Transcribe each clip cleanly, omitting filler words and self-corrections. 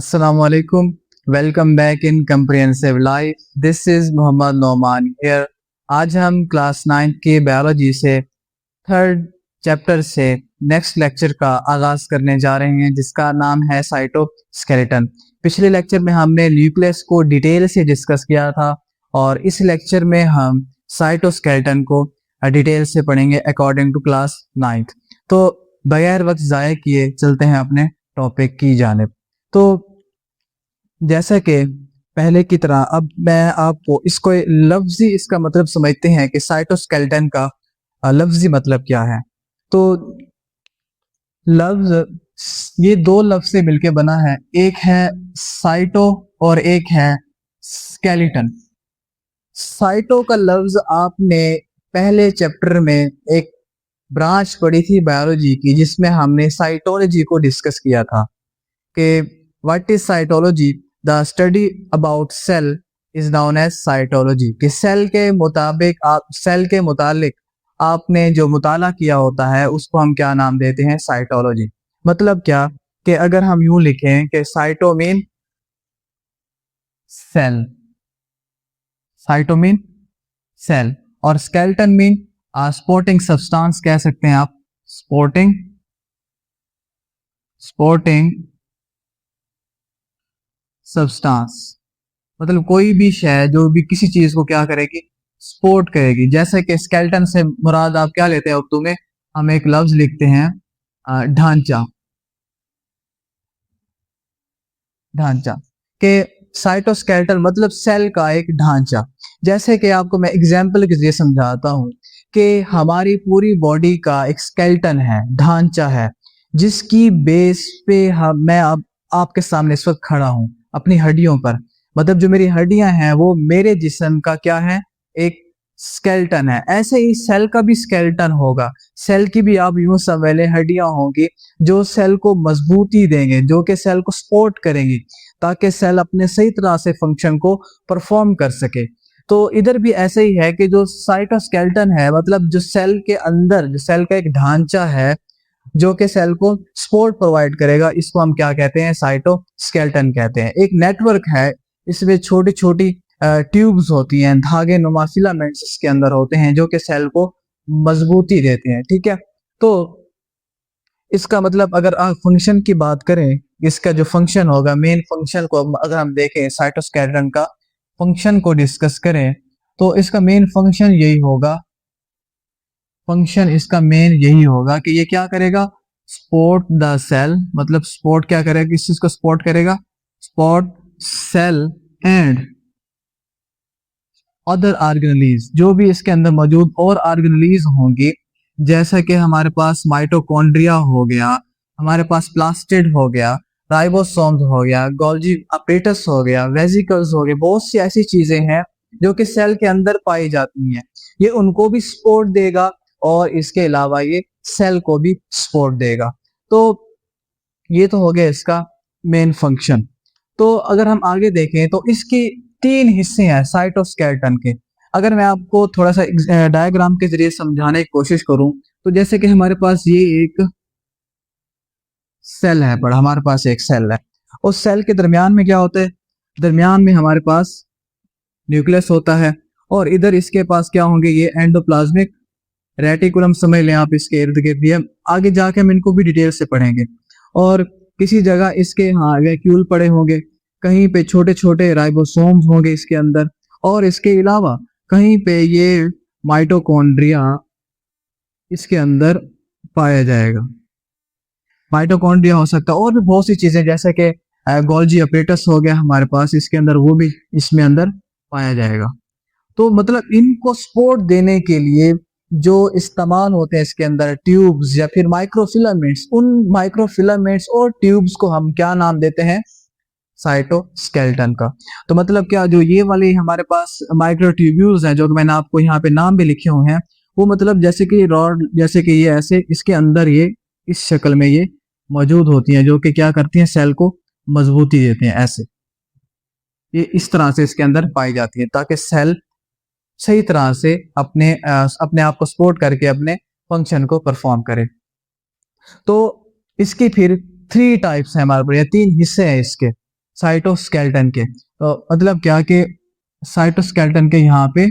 Assalamu alaikum. Welcome back in Comprehensive Life. This is Mohammad Nauman here. आज हम class 9 के biology से थर्ड चैप्टर से नेक्स्ट लेक्चर का आगाज करने जा रहे हैं, जिसका नाम है साइटोस्केलेटन। पिछले लेक्चर में हमने न्यूक्लियस को डिटेल से डिस्कस किया था और इस लेक्चर में हम साइटोस्केलेटन को डिटेल से पढ़ेंगे अकॉर्डिंग टू क्लास 9। तो बगैर वक्त ज़ाया किए चलते हैं अपने टॉपिक की जानिब। तो जैसा कि पहले की तरह अब मैं आपको इसको लफ्जी इसका मतलब समझते हैं कि साइटोस्केलेटन का लफ्जी मतलब क्या है। तो लफ्ज ये दो लफ्ज से मिलकर बना है, एक है साइटो और एक है स्केलेटन। साइटो का लफ्ज आपने पहले चैप्टर में एक ब्रांच पढ़ी थी बायोलॉजी की, जिसमें हमने साइटोलॉजी को डिस्कस किया था कि what is cytology, the study about cell is known as cytology. कि सेल के मुतालिक आपने जो मुताला किया होता है उसको हम क्या नाम देते हैं, साइटोलॉजी। मतलब क्या कि अगर हम यूं लिखें कि cyto mean cell, cyto mean cell, और स्केलेटन मीन स्पोर्टिंग सब्सटेंस कह सकते हैं आप, स्पोर्टिंग सब्सटेंस। मतलब कोई भी शय जो भी किसी चीज को क्या करेगी, सपोर्ट करेगी। जैसे कि स्केलेटन से मुराद आप क्या लेते हैं उर्दू में, हम एक लफ्ज लिखते हैं ढांचा। के साइटोस्केलेटन मतलब सेल का एक ढांचा। जैसे कि आपको मैं एग्जांपल के जरिए समझाता हूँ कि हमारी पूरी बॉडी का एक स्केलेटन है, ढांचा है, जिसकी बेस पे मैं अब आपके सामने इस वक्त खड़ा हूँ अपनी हड्डियों पर। मतलब जो मेरी हड्डियां हैं वो मेरे जिस्म का क्या है, एक स्केलेटन है। ऐसे ही सेल का भी स्केलेटन होगा। सेल की भी आप यूं समझ लें हड्डियां होंगी जो सेल को मजबूती देंगे, जो कि सेल को सपोर्ट करेंगी ताकि सेल अपने सही तरह से फंक्शन को परफॉर्म कर सके। तो इधर भी ऐसे ही है कि जो साइटोस्केलेटन है मतलब जो सेल के अंदर जो सेल का एक ढांचा है जो कि सेल को सपोर्ट प्रोवाइड करेगा, इसको हम क्या कहते हैं, साइटोस्केलेटन कहते हैं। एक नेटवर्क है, इसमें छोटी छोटी ट्यूब्स होती हैं, धागे नुमा फिलामेंट्स इसके अंदर होते हैं जो कि सेल को मजबूती देते हैं। ठीक है, तो इसका मतलब अगर आप फंक्शन की बात करें, इसका जो फंक्शन होगा, मेन फंक्शन को अगर हम देखें, साइटोस्केलेटन का फंक्शन को डिस्कस करें तो इसका मेन फंक्शन यही होगा, इसका मेन यही होगा कि ये क्या करेगा, सपोर्ट द सेल। मतलब सपोर्ट क्या करेगा, किस चीज को सपोर्ट करेगा, support cell and other organelles, जो भी इसके अंदर मौजूद और ऑर्गेनेलीज होंगी। जैसा कि हमारे पास माइटोकॉन्ड्रिया हो गया, हमारे पास प्लास्टिड हो गया, राइबोसोम्स हो गया, गोल्जी अपरेटस हो गया, वेसिकल्स हो गए, बहुत सी ऐसी चीजें हैं जो कि सेल के अंदर पाई जाती हैं। ये उनको भी सपोर्ट देगा और इसके अलावा ये सेल को भी सपोर्ट देगा। तो ये तो हो गया इसका मेन फंक्शन। तो अगर हम आगे देखें तो इसकी तीन हिस्से हैं साइटोस्केलेटन के। अगर मैं आपको थोड़ा सा डायग्राम के जरिए समझाने की कोशिश करूं तो जैसे कि हमारे पास ये एक सेल है, बड़ा हमारे पास एक सेल है, उस सेल के दरमियान में क्या होता है, दरमियान में हमारे पास न्यूक्लियस होता है और इधर इसके पास क्या होंगे, ये एंडोप्लाज्मिक रेटिकुलम समझ लें आप, इसके इर्द गिर्द। ये आगे जाके हम इनको भी डिटेल से पढ़ेंगे। और किसी जगह इसके वैक्यूल पड़े होंगे, कहीं पे छोटे छोटे राइबोसोम्स होंगे इसके अंदर, और इसके अलावा कहीं पे ये माइटोकॉन्ड्रिया इसके अंदर पाया जाएगा। माइटोकॉन्ड्रिया हो सकता है और भी बहुत सी चीजें, जैसे कि गोल्जी अपरेटस हो गया हमारे पास इसके अंदर, वो भी इसमें अंदर पाया जाएगा। तो मतलब इनको सपोर्ट देने के लिए जो इस्तेमाल होते हैं इसके अंदर ट्यूब्स या फिर माइक्रोफिलामेंट्स, उन माइक्रोफिलामेंट्स और ट्यूब्स को हम क्या नाम देते हैं, साइटोस्केलेटन का। तो मतलब क्या, जो ये वाले हमारे पास माइक्रोट्यूब्यूल्स हैं जो मैंने आपको यहाँ पे नाम भी लिखे हुए हैं, वो मतलब जैसे कि रॉड, जैसे कि ये ऐसे इसके अंदर ये इस शक्ल में ये मौजूद होती हैं जो कि क्या करती हैं, सेल को मजबूती देते हैं। ऐसे ये इस तरह से इसके अंदर पाई जाती है ताकि सेल सही तरह से अपने आप को सपोर्ट करके अपने फंक्शन को परफॉर्म करे। तो इसकी फिर 3 टाइप्स हैं हमारे पास, या 3 हिस्से हैं इसके। साइटोस्केलेटन के। तो मतलब क्या कि साइटोस्केलेटन के यहाँ पे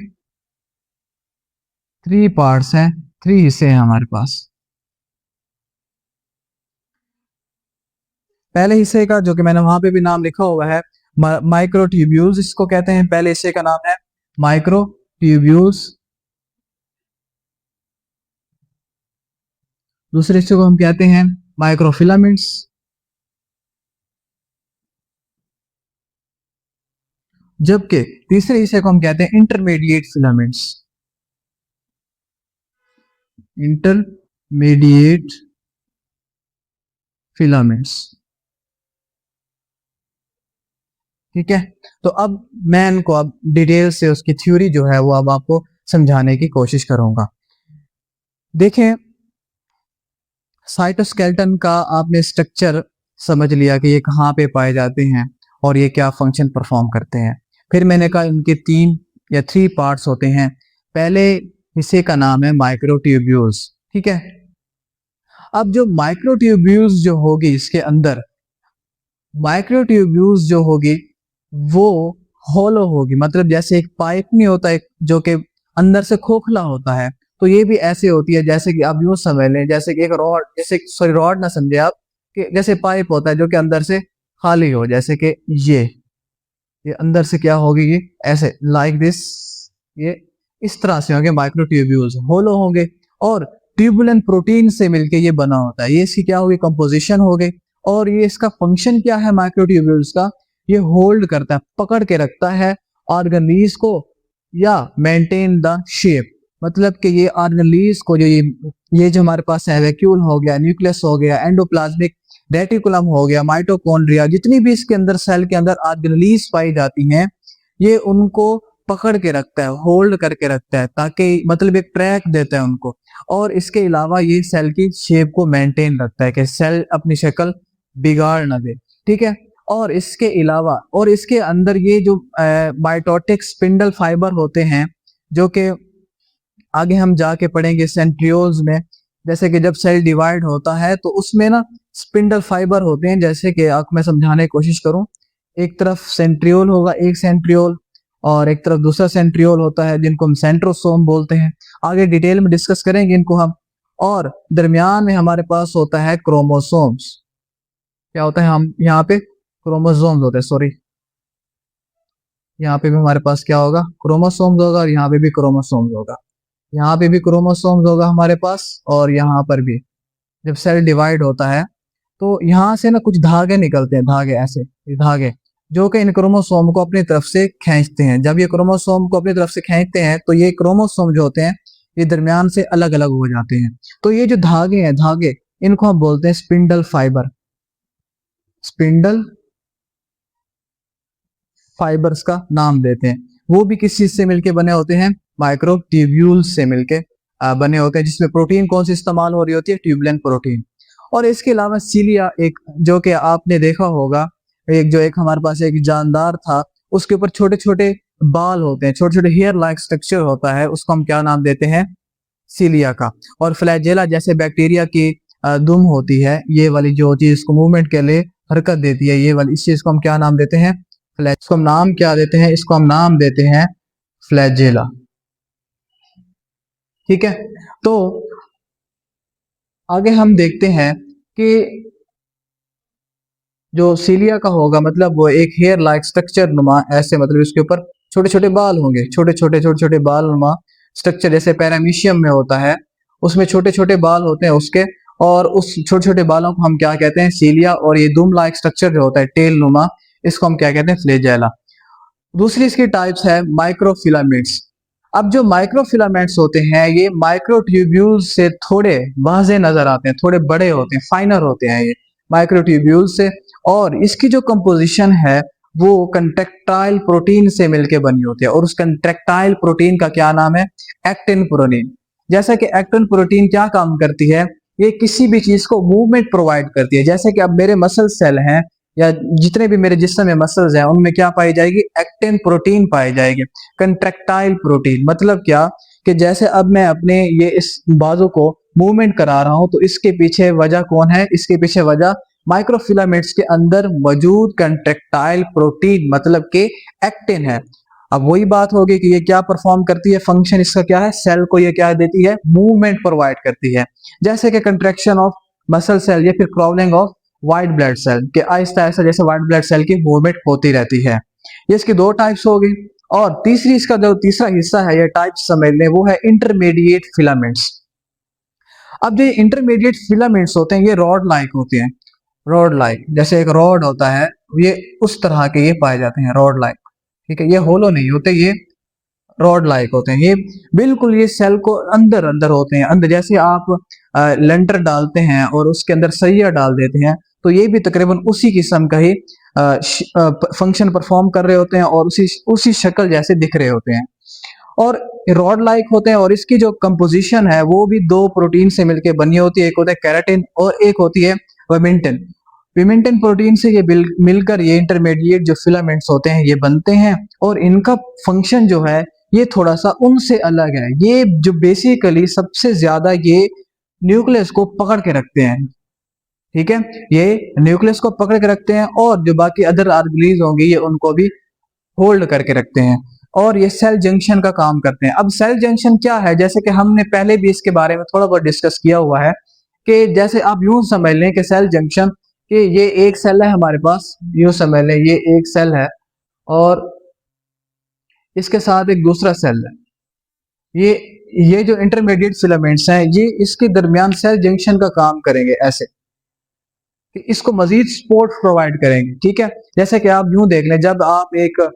3 पार्ट्स हैं, 3 हिस्से हैं हमारे पास। पहले हिस्से का जो कि मैंने वहां पे भी नाम लिखा हुआ है माइक्रोट्यूब्यूल्स, इसको कहते हैं। पहले हिस्से का नाम है माइक्रोट्यूब्यूल्स। दूसरे हिस्से को हम कहते हैं माइक्रोफिलामेंट्स। जबकि तीसरे हिस्से को हम कहते हैं इंटरमीडिएट फिलामेंट्स। इंटरमीडिएट फिलामेंट्स, ठीक है। तो अब मैं इनको अब डिटेल से उसकी थ्योरी जो है वो अब आपको समझाने की कोशिश करूंगा। देखें, साइटोस्केलेटन का आपने स्ट्रक्चर समझ लिया कि ये कहाँ पे पाए जाते हैं और ये क्या फंक्शन परफॉर्म करते हैं। फिर मैंने कहा इनके 3 पार्ट्स होते हैं। पहले हिस्से का नाम है माइक्रोट्यूब्यूल्स, ठीक है। अब जो माइक्रोट्यूब्यूल्स जो होगी इसके अंदर, माइक्रोट्यूब्यूल्स जो होगी वो होलो होगी, मतलब जैसे एक पाइप नहीं होता एक जो कि अंदर से खोखला होता है, तो ये भी ऐसे होती है जैसे कि आप यूं समझ लें जैसे कि एक रॉड, जैसे सॉरी रॉड ना समझे आप, कि जैसे पाइप होता है जो कि अंदर से खाली हो, जैसे कि ये अंदर से क्या होगी, ये ऐसे लाइक दिस, ये इस तरह से होंगे माइक्रोट्यूब्यूल्स, होलो होंगे और ट्यूबुलेंट प्रोटीन से मिलके ये बना होता है। ये इसकी क्या होगी, कंपोजिशन हो गई। और ये इसका फंक्शन क्या है माइक्रोट्यूब्यूल्स का, ये होल्ड करता है, पकड़ के रखता है ऑर्गेनीज को या मेंटेन द शेप, मतलब कि ये ऑर्गेनीज को जो ये जो हमारे पास है वैक्यूल हो गया, न्यूक्लियस हो गया, एंडोप्लाज्मिक रेटिकुलम हो गया, माइटोकॉन्ड्रिया, जितनी भी इसके अंदर सेल के अंदर ऑर्गेनीज पाई जाती हैं, ये उनको पकड़ के रखता है, होल्ड करके रखता है, ताकि मतलब एक ट्रैक देता है उनको। और इसके अलावा ये सेल की शेप को मेंटेन रखता है कि सेल अपनी शक्ल बिगाड़ ना दे, ठीक है। और इसके अलावा और इसके अंदर ये जो माइटोटिक स्पिंडल फाइबर होते हैं, जो कि आगे हम जाके पढ़ेंगे सेंट्रियोल्स में, जैसे कि जब सेल डिवाइड होता है तो उसमें ना स्पिंडल फाइबर होते हैं, जैसे कि आपको मैं समझाने की कोशिश करूं। एक तरफ सेंट्रियोल होगा, एक सेंट्रियोल, और एक तरफ दूसरा सेंट्रियोल होता है जिनको हम सेंट्रोसोम बोलते हैं। आगे डिटेल में डिस्कस करेंगे इनको हम। और दरमियान में हमारे पास होता है क्रोमोसोम्स। क्या होता है, हम यहाँ पे क्रोमोसोम्स होते हैं, सॉरी, यहाँ पे भी हमारे पास क्या होगा, क्रोमोसोम्स होगा, और यहाँ पे भी क्रोमोसोम्स होगा, यहाँ पे भी क्रोमोसोम्स होगा हमारे पास, और यहाँ पर भी। जब सेल डिवाइड होता है तो यहाँ से ना कुछ धागे निकलते हैं, धागे ऐसे, ये धागे जो कि इन क्रोमोसोम को अपनी तरफ से खींचते हैं। जब ये क्रोमोसोम को अपनी तरफ से खींचते हैं तो ये क्रोमोसोम जो होते हैं ये दरमियान से अलग अलग हो जाते हैं। तो ये जो धागे हैं, धागे, इनको हम बोलते हैं स्पिंडल फाइबर। स्पिंडल फाइबर्स का नाम देते हैं। वो भी किस चीज से मिलके बने होते हैं, माइक्रोट्यूब्यूल्स से मिलके बने होते हैं, जिसमें प्रोटीन कौन सी इस्तेमाल हो रही होती है, ट्यूबुलेंट प्रोटीन। और इसके अलावा सीलिया, एक जो कि आपने देखा होगा, एक हमारे पास एक जानदार था, उसके ऊपर छोटे छोटे बाल होते हैं, छोटे छोटे हेयर लाइक स्ट्रक्चर होता है, उसको हम क्या नाम देते हैं, सीलिया का। और फ्लैजेला जैसे बैक्टीरिया की दुम होती है, ये वाली जो चीज इसको मूवमेंट के लिए हरकत देती है, ये वाली, इस चीज को हम क्या नाम देते हैं, इसको हम नाम क्या देते हैं, इसको हम नाम देते हैं फ्लैजेला, ठीक है। तो आगे हम देखते हैं कि जो सीलिया का होगा, मतलब वो एक हेयर लाइक स्ट्रक्चर नुमा ऐसे, मतलब इसके ऊपर छोटे छोटे बाल होंगे, छोटे छोटे बाल नुमा स्ट्रक्चर, जैसे पैरामीशियम में होता है, उसमें छोटे छोटे बाल होते हैं उसके, और उस छोटे छोटे बालों को हम क्या कहते हैं, सीलिया। और ये दुम लाइक स्ट्रक्चर जो होता है टेल नुमा, इसको हम क्या कहते हैं, फ्लैजेला। दूसरी इसकी टाइप्स है माइक्रोफिलामेंट्स। अब जो माइक्रोफिलामेंट्स होते हैं ये माइक्रोट्यूब्यूल से थोड़े वाज़े नजर आते हैं, थोड़े बड़े होते हैं, फाइनर होते हैं ये माइक्रोट्यूब्यूल से। और इसकी जो कंपोजिशन है वो कंट्रेक्टाइल प्रोटीन से मिलके बनी होती है, और उस कंट्रेक्टाइल प्रोटीन का क्या नाम है, एक्टिन प्रोटीन। जैसा कि एक्टिन प्रोटीन क्या काम करती है, ये किसी भी चीज को मूवमेंट प्रोवाइड करती है। जैसे कि अब मेरे मसल सेल हैं या जितने भी मेरे जिस्म में मसल्स हैं, उनमें क्या पाई जाएगी, एक्टिन प्रोटीन पाई जाएगी। कंट्रेक्टाइल प्रोटीन मतलब क्या, कि जैसे अब मैं अपने ये इस बाजू को मूवमेंट करा रहा हूं, तो इसके पीछे वजह कौन है, इसके पीछे वजह माइक्रोफिलामेंट्स के अंदर मौजूद कंट्रेक्टाइल प्रोटीन मतलब के एक्टिन है। अब वही बात होगी कि ये क्या परफॉर्म करती है, फंक्शन इसका क्या है, सेल को ये क्या देती है, मूवमेंट प्रोवाइड करती है, जैसे कि कंट्रैक्शन ऑफ मसल सेल या फिर crawling of white blood cell के आहिस्ता आहिस्ता जैसे व्हाइट ब्लड सेल की मूवमेंट होती रहती है। ये इसकी दो टाइप्स होगी। और तीसरी इसका जो तीसरा हिस्सा है, ये टाइप्स समझ लें, वो है इंटरमीडिएट फिलामेंट्स। अब जो इंटरमीडिएट फिलामेंट्स होते हैं ये रॉड लाइक होते हैं, रॉड लाइक, जैसे एक रॉड होता है ये उस तरह के ये पाए जाते हैं, रॉड लाइक, ठीक है। ये होलो नहीं होते, ये रॉड लाइक होते हैं। ये बिल्कुल ये सेल को अंदर अंदर होते हैं, अंदर जैसे आप लेंटर डालते हैं और उसके अंदर सरिया डाल देते हैं, तो ये भी तकरीबन उसी किस्म का ही फंक्शन परफॉर्म कर रहे होते हैं और उसी शक्ल जैसे दिख रहे होते हैं और रॉड लाइक होते हैं। और इसकी जो कंपोजिशन है वो भी दो प्रोटीन से मिलकर बनी होती है, एक होता है केराटिन और एक होती है विमिंटिन। विमिंटिन प्रोटीन से ये मिलकर ये इंटरमीडिएट जो फिलामेंट्स होते हैं ये बनते हैं और इनका फंक्शन जो है ये थोड़ा सा उनसे अलग है। ये जो बेसिकली सबसे ज्यादा ये न्यूक्लियस को पकड़ के रखते हैं, ठीक है, ये न्यूक्लियस को पकड़ के रखते हैं और जो बाकी अदर ऑर्गेनीज होंगी ये उनको भी होल्ड करके रखते हैं और ये सेल जंक्शन का काम करते हैं। अब सेल जंक्शन क्या है, जैसे कि हमने पहले भी इसके बारे में थोड़ा बहुत डिस्कस किया हुआ है कि जैसे आप यूं समझ लें कि सेल जंक्शन कि ये एक सेल है हमारे पास, यूं समझ लें ये एक सेल है और इसके साथ एक दूसरा सेल है। ये जो इंटरमीडिएट फिलामेंट्स हैं ये इसके दरमियान सेल जंक्शन का काम करेंगे, ऐसे कि इसको मजीद सपोर्ट प्रोवाइड करेंगे, ठीक है। जैसे कि आप यूं देख लें, जब आप एक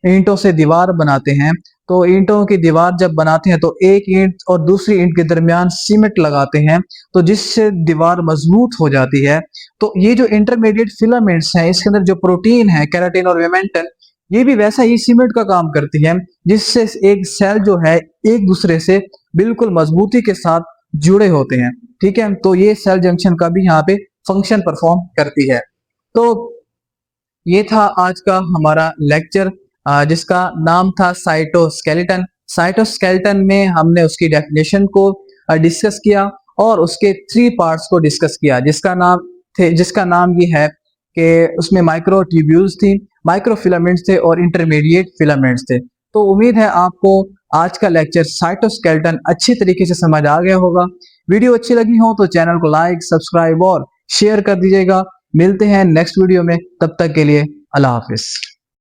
ईंटों से दीवार बनाते हैं तो ईंटों की दीवार जब बनाते हैं तो एक ईंट और दूसरी ईंट के दरमियान सीमेंट लगाते हैं तो जिससे दीवार मजबूत हो जाती है। तो ये जो इंटरमीडिएट फिलामेंट्स हैं इसके अंदर जो प्रोटीन है केराटिन और विमेंटिन, ये भी वैसा ही सीमेंट का काम करती है जिससे एक सेल जो है एक दूसरे से बिल्कुल मजबूती के साथ जुड़े होते हैं, ठीक है। तो ये सेल जंक्शन का भी यहाँ पे फंक्शन परफॉर्म करती है। तो ये था आज का हमारा लेक्चर जिसका नाम था साइटोस्केलेटन। साइटोस्केलेटन में हमने उसकी डेफिनेशन को डिस्कस किया और उसके 3 पार्ट्स को डिस्कस किया, जिसका नाम ये है कि उसमें माइक्रोट्यूब्यूल्स थी, माइक्रोफिलामेंट्स थे और इंटरमीडिएट फिलामेंट्स थे। तो उम्मीद है आपको आज का लेक्चर साइटोस्केलेटन अच्छी तरीके से समझ आ गया होगा। वीडियो अच्छी लगी हो तो चैनल को लाइक, सब्सक्राइब और शेयर कर दीजिएगा। मिलते हैं नेक्स्ट वीडियो में, तब तक के लिए अल्लाह हाफिज।